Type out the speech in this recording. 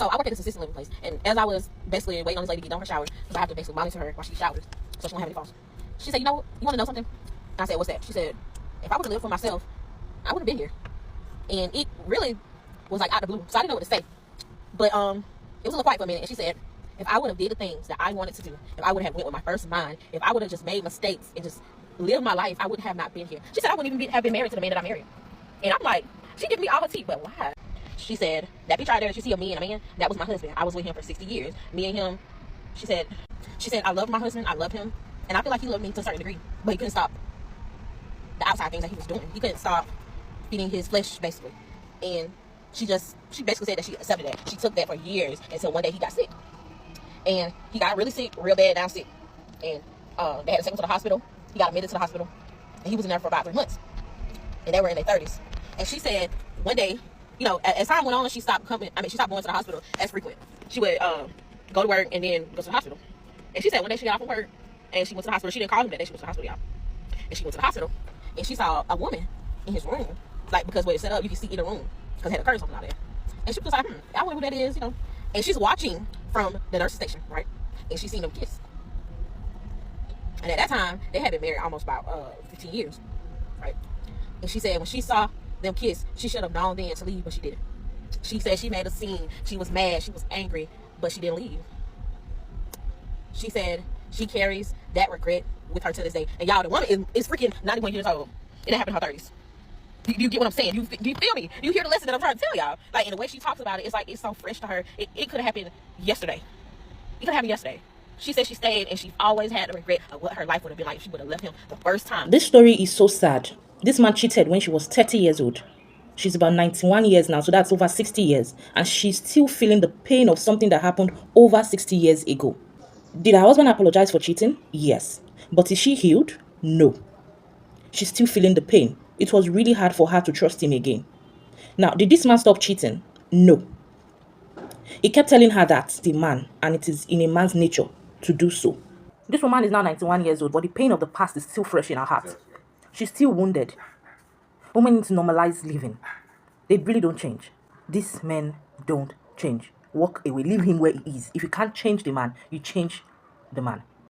So I work at this assisted living place, and as I was basically waiting on this lady to get done her shower, because I have to basically monitor her while she showers, so she won't have any falls. She said, you know what? You want to know something? I said, what's that? She said, if I were to live for myself, I wouldn't have been here. And it really was like out of the blue, so I didn't know what to say. But it was a little quiet for a minute, and she said, if I would have did the things that I wanted to do, if I would have went with my first mind, if I would have just made mistakes and just lived my life, I would have not been here. She said I wouldn't even have been married to the man that I married. And I'm like, she giving me all her tea, but why? She said, that picture right there that you see of me and a man, that was my husband. I was with him for 60 years. Me and him, she said, I love my husband, I love him, and I feel like he loved me to a certain degree, but he couldn't stop the outside things that he was doing. He couldn't stop feeding his flesh, basically. And she basically said that she accepted that. She took that for years until one day he got sick. And he got really sick, real bad, down sick. And they had to take him to the hospital. He got admitted to the hospital. And he was in there for about 3 months. And they were in their 30s. And she said one day, you know, as time went on, she stopped going to the hospital as frequent. She would go to work and then go to the hospital. And she said one day she got off from work and she went to the hospital. She didn't call him that day. She went to the hospital, y'all. And she went to the hospital and she saw a woman in his room. Like, because where it's set up, you can see in the room. Because it had a curtain open out there. And she was like, I wonder who that is, you know. And she's watching from the nurse's station, right? And she's seen them kiss. And at that time, they had been married almost about 15 years, right? And she said when she saw them kiss, she should have known then to leave, but she didn't. She said she made a scene. She was mad. She was angry, but she didn't leave. She said she carries that regret with her to this day. And y'all, the woman is freaking 91 years old. And it happened in her 30s. Do you get what I'm saying? Do you feel me? Do you hear the lesson that I'm trying to tell y'all? Like, in the way she talks about it, it's like it's so fresh to her. It could have happened yesterday. It could have happened yesterday. She said she stayed and she always had the regret of what her life would have been like if she would have left him the first time. This story is so sad. This man cheated when she was 30 years old. She's about 91 years now, so that's over 60 years. And she's still feeling the pain of something that happened over 60 years ago. Did her husband apologize for cheating? Yes. But is she healed? No. She's still feeling the pain. It was really hard for her to trust him again. Now, did this man stop cheating? No. He kept telling her that the man, and it is in a man's nature to do so. This woman is now 91 years old, but the pain of the past is still fresh in her heart. She's still wounded. Women need to normalize living. They really don't change. These men don't change. Walk away. Leave him where he is. If you can't change the man, you change the man.